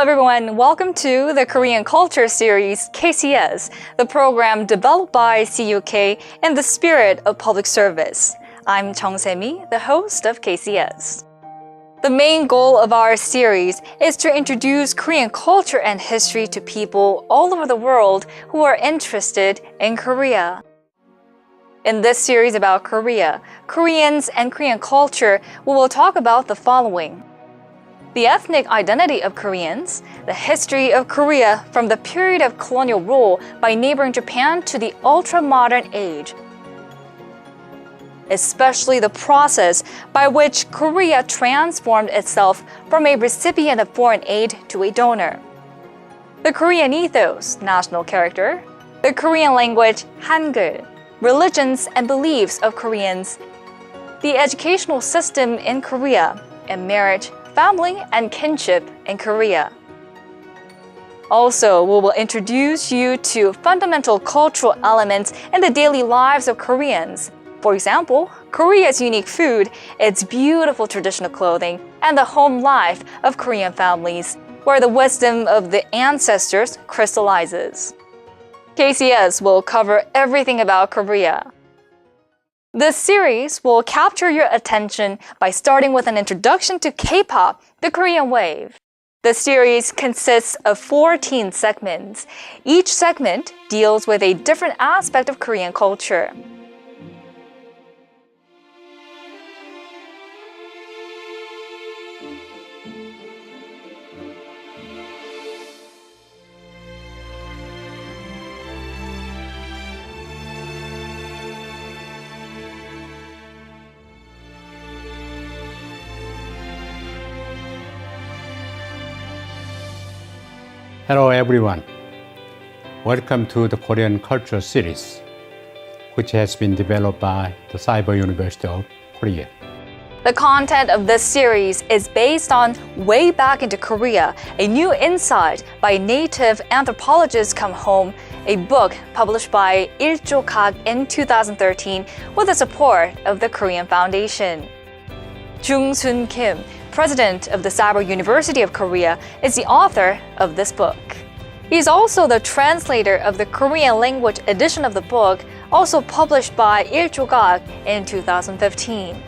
everyone, welcome to the Korean Culture Series, KCS, the program developed by CUK in the spirit of public service. I'm Chung Se-mi, the host of KCS. The main goal of our series is to introduce Korean culture and history to people all over the world who are interested in Korea. In this series about Korea, Koreans and Korean culture, we will talk about the following: the ethnic identity of Koreans, the history of Korea from the period of colonial rule by neighboring Japan to the ultra-modern age, especially the process by which Korea transformed itself from a recipient of foreign aid to a donor, the Korean ethos, national character, the Korean language, Hangul, religions and beliefs of Koreans, the educational system in Korea, and marriage, family, and kinship in Korea. Also, we will introduce you to fundamental cultural elements in the daily lives of Koreans. For example, Korea's unique food, its beautiful traditional clothing, and the home life of Korean families, where the wisdom of the ancestors crystallizes. KCS will cover everything about Korea. This series will capture your attention by starting with an introduction to K-pop, the Korean wave. The series consists of 14 segments. Each segment deals with a different aspect of Korean culture. Hello everyone. Welcome to the Korean Culture Series, which has been developed by the Cyber University of Korea. The content of this series is based on Way Back into Korea, a new insight by native anthropologist Come Home, a book published by Il-jo-kak in 2013 with the support of the Korean Foundation. Jung-sun Kim, president of the Cyber University of Korea, is the author of this book. He's also the translator of the Korean language edition of the book, also published by Il-jo-kak in 2015.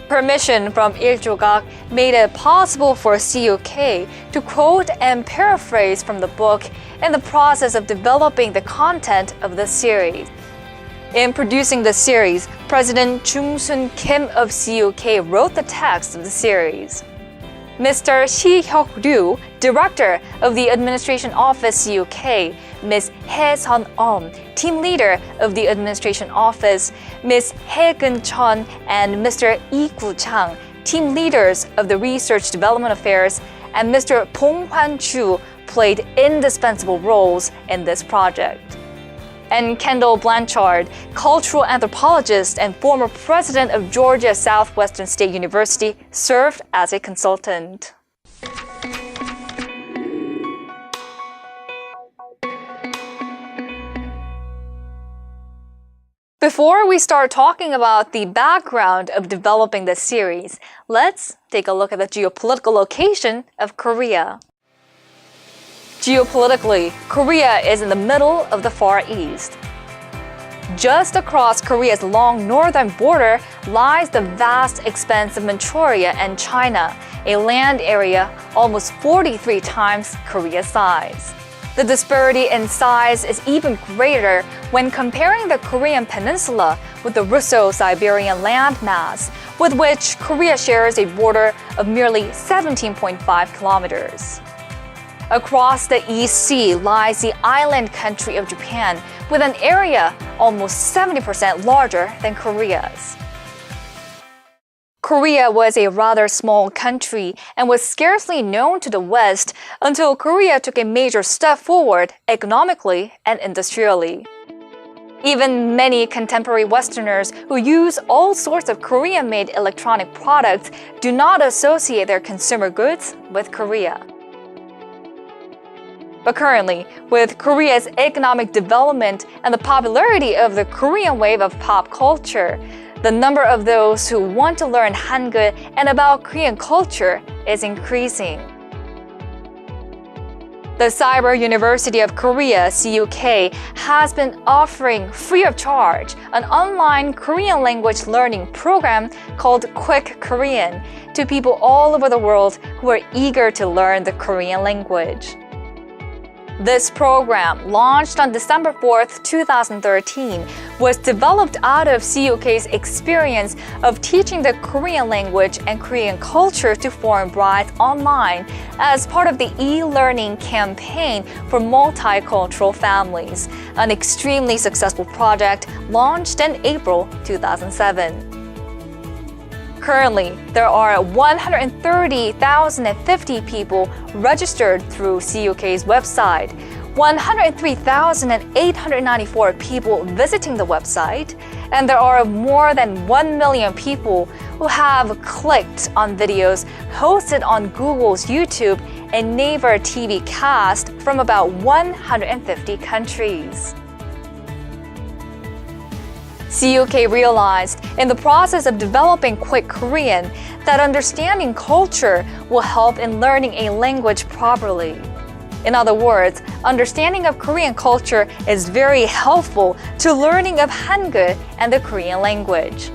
Permission from Il-jo-kak made it possible for CUK to quote and paraphrase from the book in the process of developing the content of this series. In producing the series, President Jung-sun Kim of CUK wrote the text of the series. Mr. Shi-hyuk-ryu, Director of the Administration Office CUK, Ms. Hye Sun-eom, Team Leader of the Administration Office, Ms. Hye Geun-chun, and Mr. Lee Gu-chang, Team Leaders of the Research Development Affairs, and Mr. Bong Hwan-chu played indispensable roles in this project. And Kendall Blanchard, cultural anthropologist and former president of Georgia Southwestern State University, served as a consultant. Before we start talking about the background of developing this series, let's take a look at the geopolitical location of Korea. Geopolitically, Korea is in the middle of the Far East. Just across Korea's long northern border lies the vast expanse of Manchuria and China, a land area almost 43 times Korea's size. The disparity in size is even greater when comparing the Korean peninsula with the Russo-Siberian landmass, with which Korea shares a border of merely 17.5 kilometers. Across the East Sea lies the island country of Japan, with an area almost 70% larger than Korea's. Korea was a rather small country and was scarcely known to the West until Korea took a major step forward economically and industrially. Even many contemporary Westerners who use all sorts of Korean-made electronic products do not associate their consumer goods with Korea. But currently, with Korea's economic development and the popularity of the Korean wave of pop culture, the number of those who want to learn Hangul and about Korean culture is increasing. The Cyber University of Korea, CUK, has been offering free of charge an online Korean language learning program called Quick Korean to people all over the world who are eager to learn the Korean language. This program, launched on December 4th, 2013, was developed out of CUK's experience of teaching the Korean language and Korean culture to foreign brides online as part of the e-learning campaign for multicultural families, an extremely successful project launched in April 2007. Currently, there are 130,050 people registered through CUK's website, 103,894 people visiting the website, and there are more than 1 million people who have clicked on videos hosted on Google's YouTube and Naver TV cast from about 150 countries. CUK realized in the process of developing Quick Korean that understanding culture will help in learning a language properly. In other words, understanding of Korean culture is very helpful to learning of Hangul and the Korean language.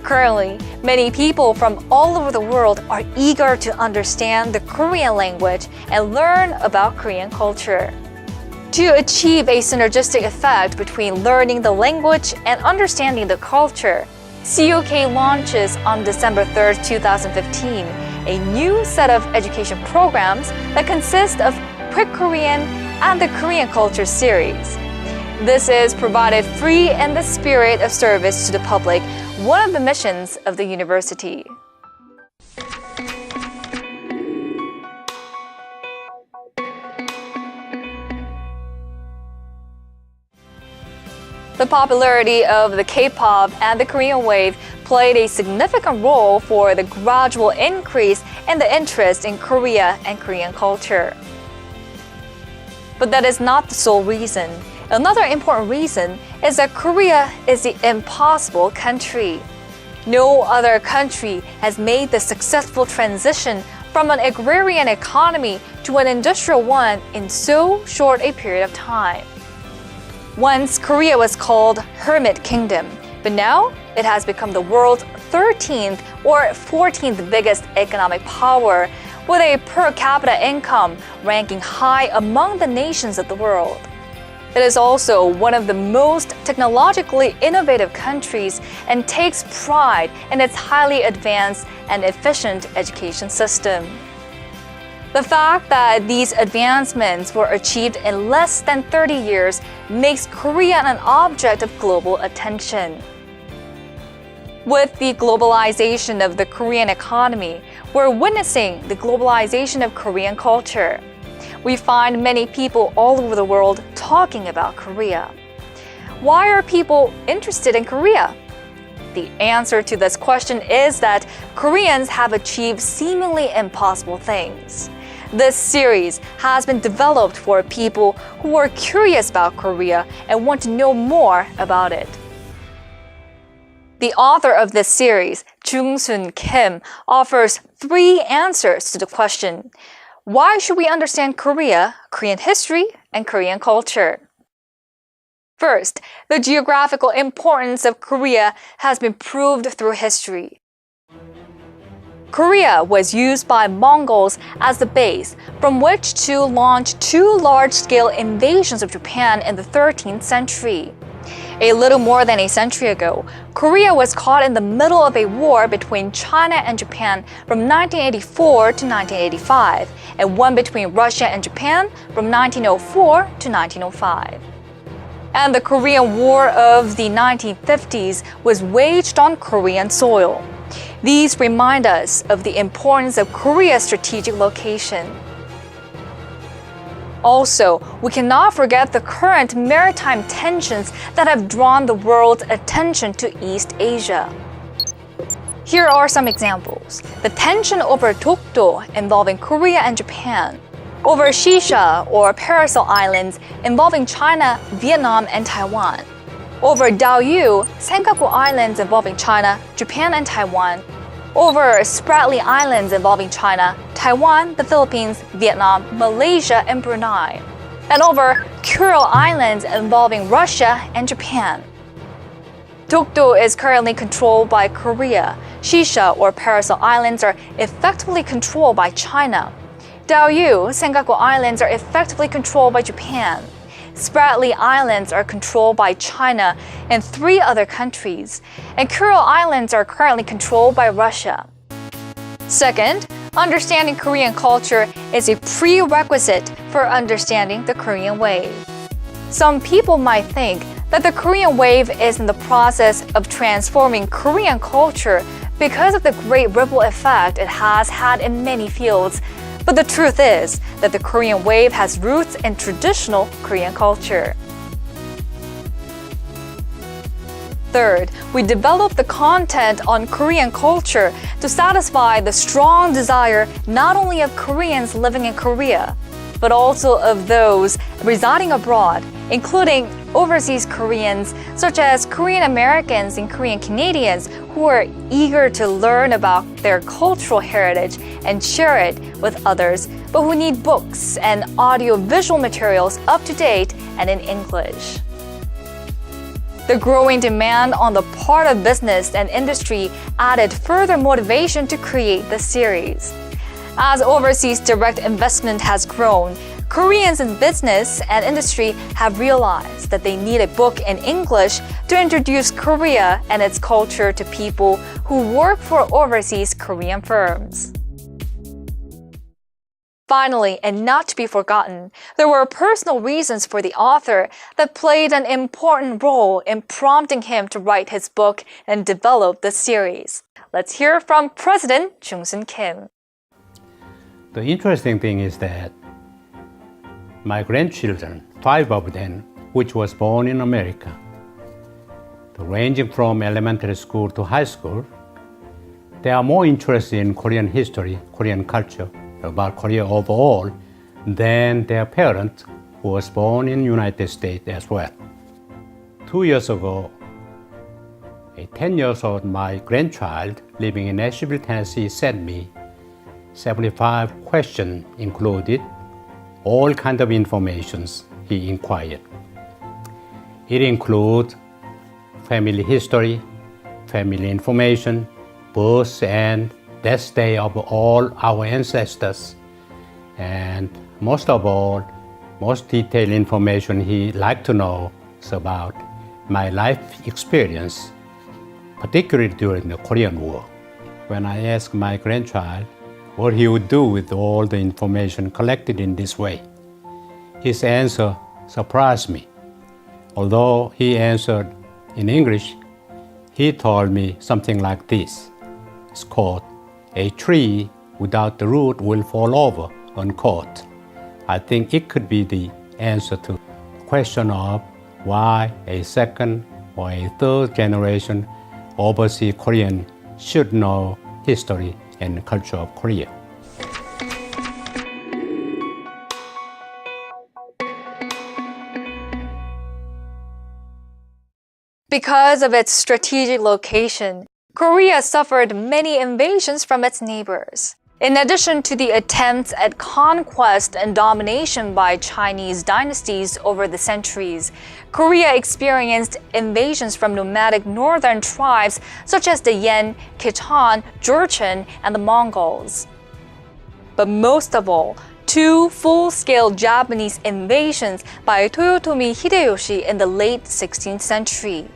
Currently, many people from all over the world are eager to understand the Korean language and learn about Korean culture. To achieve a synergistic effect between learning the language and understanding the culture, CUK launches on December 3rd, 2015, a new set of education programs that consist of Quick Korean and the Korean Culture series. This is provided free in the spirit of service to the public, one of the missions of the university. The popularity of the K-pop and the Korean wave played a significant role for the gradual increase in the interest in Korea and Korean culture. But that is not the sole reason. Another important reason is that Korea is the impossible country. No other country has made the successful transition from an agrarian economy to an industrial one in so short a period of time. Once, Korea was called Hermit Kingdom, but now it has become the world's 13th or 14th biggest economic power, with a per capita income ranking high among the nations of the world. It is also one of the most technologically innovative countries and takes pride in its highly advanced and efficient education system. The fact that these advancements were achieved in less than 30 years makes Korea an object of global attention. With the globalization of the Korean economy, we're witnessing the globalization of Korean culture. We find many people all over the world talking about Korea. Why are people interested in Korea? The answer to this question is that Koreans have achieved seemingly impossible things. This series has been developed for people who are curious about Korea and want to know more about it. The author of this series, Jung-Soon Kim, offers 3 answers to the question, why should we understand Korea, Korean history, and Korean culture? First, the geographical importance of Korea has been proved through history. Korea was used by Mongols as the base from which to launch 2 large-scale invasions of Japan in the 13th century. A little more than a century ago, Korea was caught in the middle of a war between China and Japan from 1984 to 1985, and one between Russia and Japan from 1904 to 1905. And the Korean War of the 1950s was waged on Korean soil. These remind us of the importance of Korea's strategic location. Also, we cannot forget the current maritime tensions that have drawn the world's attention to East Asia. Here are some examples. The tension over Dokdo involving Korea and Japan, over Shisha or Paracel Islands involving China, Vietnam, and Taiwan, over Diaoyu, Senkaku Islands involving China, Japan, and Taiwan, over Spratly Islands involving China, Taiwan, the Philippines, Vietnam, Malaysia, and Brunei, and over Kuril Islands involving Russia and Japan. Dokdo is currently controlled by Korea. Shisha or Paracel Islands are effectively controlled by China. Diaoyu, Senkaku Islands are effectively controlled by Japan. Spratly Islands are controlled by China and 3 other countries, and Kuril Islands are currently controlled by Russia. Second, understanding Korean culture is a prerequisite for understanding the Korean wave. Some people might think that the Korean wave is in the process of transforming Korean culture because of the great ripple effect it has had in many fields. But the truth is that the Korean wave has roots in traditional Korean culture. Third, we develop the content on Korean culture to satisfy the strong desire not only of Koreans living in Korea, but also of those residing abroad, including overseas Koreans such as Korean Americans and Korean Canadians who are eager to learn about their cultural heritage and share it with others, but who need books and audio-visual materials up to date and in English. The growing demand on the part of business and industry added further motivation to create the series. As overseas direct investment has grown, Koreans in business and industry have realized that they need a book in English to introduce Korea and its culture to people who work for overseas Korean firms. Finally, and not to be forgotten, there were personal reasons for the author that played an important role in prompting him to write his book and develop the series. Let's hear from President Jung-Sun Kim. The interesting thing is that my grandchildren, 5 of them, which was born in America, ranging from elementary school to high school, they are more interested in Korean history, Korean culture, about Korea overall, than their parent, who was born in the United States as well. 2 years ago, a 10-year-old my grandchild living in Nashville, Tennessee, sent me 75 questions included all kinds of informations he inquired. It includes family history, family information, birth and death day of all our ancestors, and most of all, most detailed information he liked to know is about my life experience, particularly during the Korean War. When I asked my grandchild what he would do with all the information collected in this way, his answer surprised me. Although he answered in English, he told me something like this. It's called, "A tree without the root will fall over," unquote. I think it could be the answer to the question of why a second or a third generation overseas Korean should know history and culture of Korea. Because of its strategic location, Korea suffered many invasions from its neighbors. In addition to the attempts at conquest and domination by Chinese dynasties over the centuries, Korea experienced invasions from nomadic northern tribes such as the Yen, Khitan, Jurchen, and the Mongols. But most of all, 2 full-scale Japanese invasions by Toyotomi Hideyoshi in the late 16th century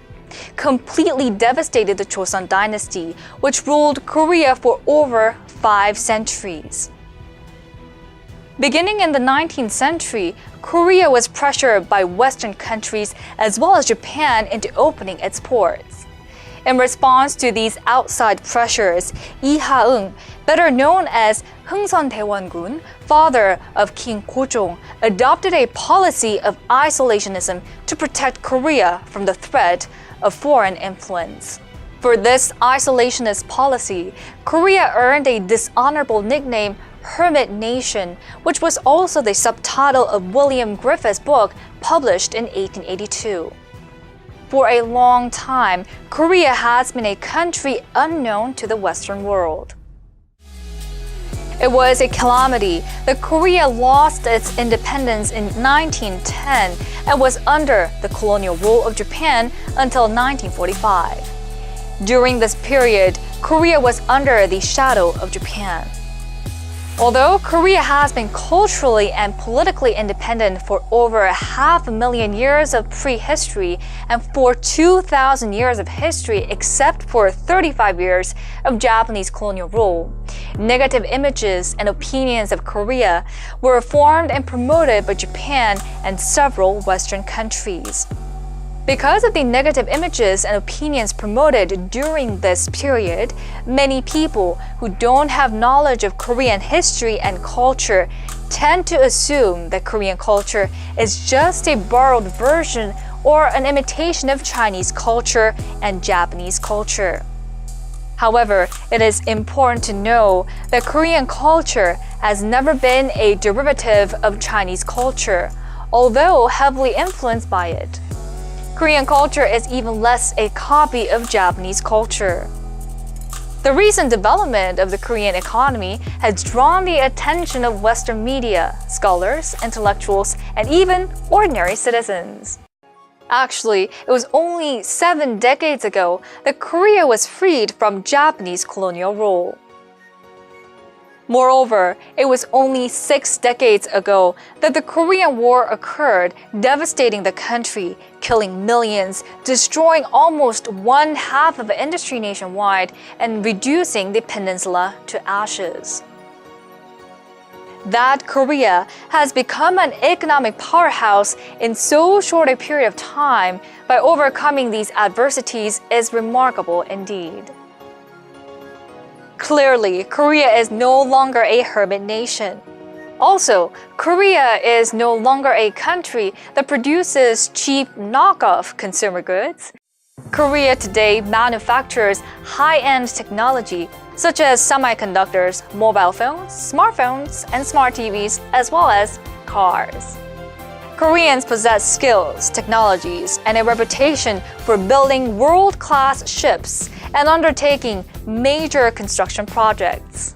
completely devastated the Joseon dynasty, which ruled Korea for over 5 centuries. Beginning in the 19th century, Korea was pressured by Western countries as well as Japan into opening its ports. In response to these outside pressures, Lee Ha-eung, better known as Heungseon Daewon-gun, father of King Gojong, adopted a policy of isolationism to protect Korea from the threat of foreign influence. For this isolationist policy, Korea earned a dishonorable nickname, Hermit Nation, which was also the subtitle of William Griffith's book published in 1882. for a long time, Korea has been a country unknown to the Western world. It was a calamity that Korea lost its independence in 1910 and was under the colonial rule of Japan until 1945. During this period, Korea was under the shadow of Japan. Although Korea has been culturally and politically independent for over 500,000 years of prehistory and for 2,000 years of history except for 35 years of Japanese colonial rule, negative images and opinions of Korea were formed and promoted by Japan and several Western countries. Because of the negative images and opinions promoted during this period, many people who don't have knowledge of Korean history and culture tend to assume that Korean culture is just a borrowed version or an imitation of Chinese culture and Japanese culture. However, it is important to know that Korean culture has never been a derivative of Chinese culture, although heavily influenced by it. Korean culture is even less a copy of Japanese culture. The recent development of the Korean economy has drawn the attention of Western media, scholars, intellectuals, and even ordinary citizens. Actually, it was only 7 decades ago that Korea was freed from Japanese colonial rule. Moreover, it was only 6 decades ago that the Korean War occurred, devastating the country, killing millions, destroying almost 1/2 of the industry nationwide, and reducing the peninsula to ashes. That Korea has become an economic powerhouse in so short a period of time by overcoming these adversities is remarkable indeed. Clearly, Korea is no longer a hermit nation. Also, Korea is no longer a country that produces cheap knockoff consumer goods. Korea today manufactures high-end technology such as semiconductors, mobile phones, smartphones, and smart TVs, as well as cars. Koreans possess skills, technologies, and a reputation for building world-class ships and undertaking major construction projects.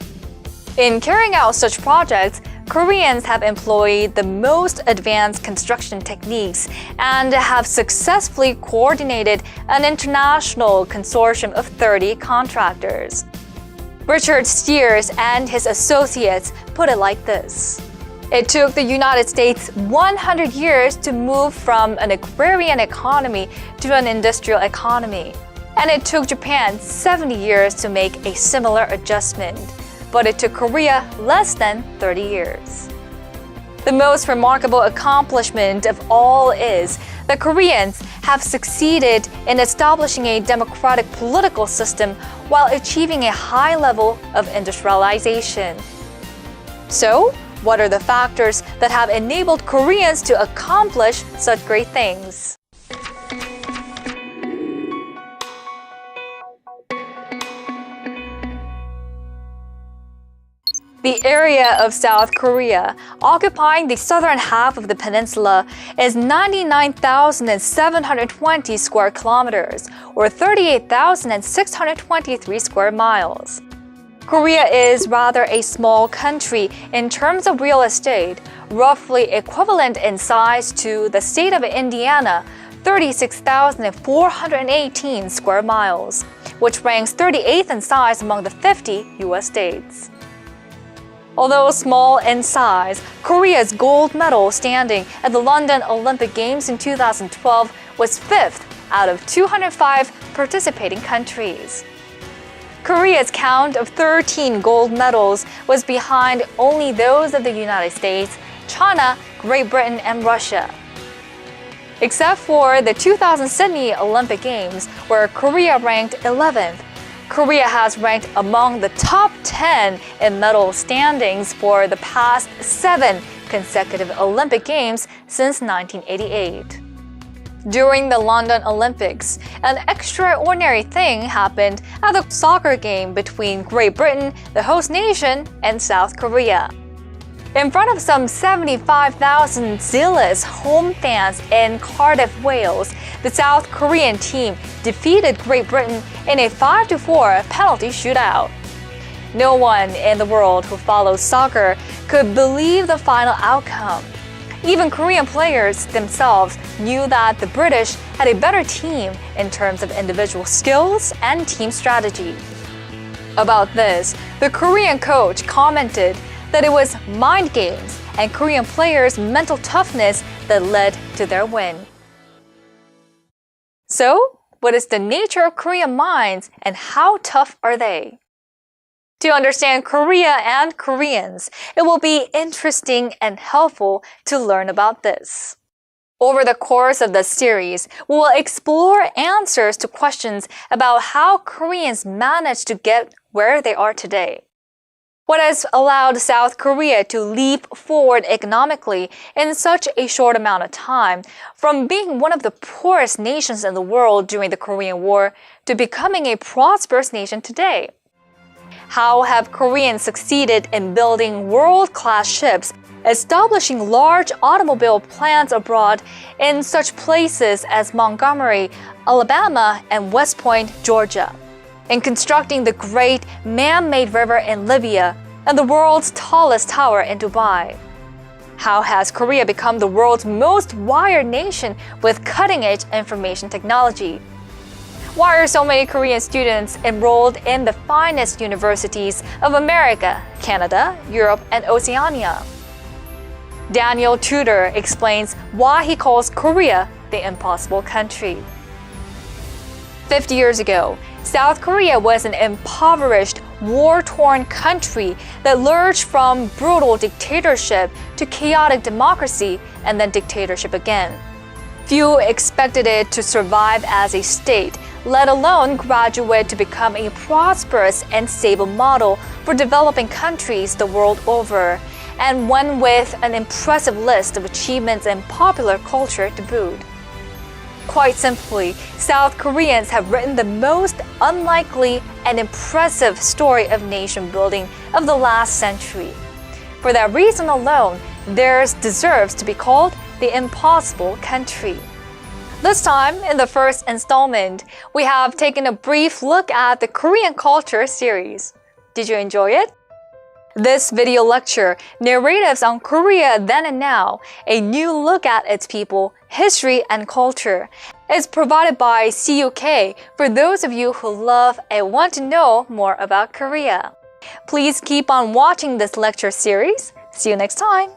In carrying out such projects, Koreans have employed the most advanced construction techniques and have successfully coordinated an international consortium of 30 contractors. Richard Steers and his associates put it like this: it took the United States 100 years to move from an agrarian economy to an industrial economy. And it took Japan 70 years to make a similar adjustment. But it took Korea less than 30 years. The most remarkable accomplishment of all is that Koreans have succeeded in establishing a democratic political system while achieving a high level of industrialization. So, what are the factors that have enabled Koreans to accomplish such great things? The area of South Korea, occupying the southern half of the peninsula, is 99,720 square kilometers, or 38,623 square miles. Korea is rather a small country in terms of real estate, roughly equivalent in size to the state of Indiana, 36,418 square miles, which ranks 38th in size among the 50 U.S. states. Although small in size, Korea's gold medal standing at the London Olympic Games in 2012 was 5th out of 205 participating countries. Korea's count of 13 gold medals was behind only those of the United States, China, Great Britain, and Russia. Except for the 2000 Sydney Olympic Games, where Korea ranked 11th, Korea has ranked among the top 10 in medal standings for the past 7 consecutive Olympic Games since 1988. During the London Olympics, an extraordinary thing happened at the soccer game between Great Britain, the host nation, and South Korea. In front of some 75,000 zealous home fans in Cardiff, Wales, the South Korean team defeated Great Britain in a 5-4 penalty shootout. No one in the world who follows soccer could believe the final outcome. Even Korean players themselves knew that the British had a better team in terms of individual skills and team strategy. About this, the Korean coach commented that it was mind games and Korean players' mental toughness that led to their win. So, what is the nature of Korean minds and how tough are they? To understand Korea and Koreans, it will be interesting and helpful to learn about this. Over the course of this series, we will explore answers to questions about how Koreans managed to get where they are today. What has allowed South Korea to leap forward economically in such a short amount of time, from being one of the poorest nations in the world during the Korean War to becoming a prosperous nation today? How have Koreans succeeded in building world-class ships, establishing large automobile plants abroad in such places as Montgomery, Alabama, and West Point, Georgia, in constructing the great man-made river in Libya and the world's tallest tower in Dubai? How has Korea become the world's most wired nation with cutting-edge information technology? Why are so many Korean students enrolled in the finest universities of America, Canada, Europe, and Oceania? Daniel Tudor explains why he calls Korea the impossible country. 50 years ago, South Korea was an impoverished, war-torn country that lurched from brutal dictatorship to chaotic democracy and then dictatorship again. Few expected it to survive as a state, let alone graduate to become a prosperous and stable model for developing countries the world over, and one with an impressive list of achievements in popular culture to boot. Quite simply, South Koreans have written the most unlikely and impressive story of nation building of the last century. For that reason alone, theirs deserves to be called the impossible country. This time, in the first installment, we have taken a brief look at the Korean culture series. Did you enjoy it? This video lecture, Narratives on Korea Then and Now, a new look at its people, history, and culture, is provided by CUK for those of you who love and want to know more about Korea. Please keep on watching this lecture series. See you next time!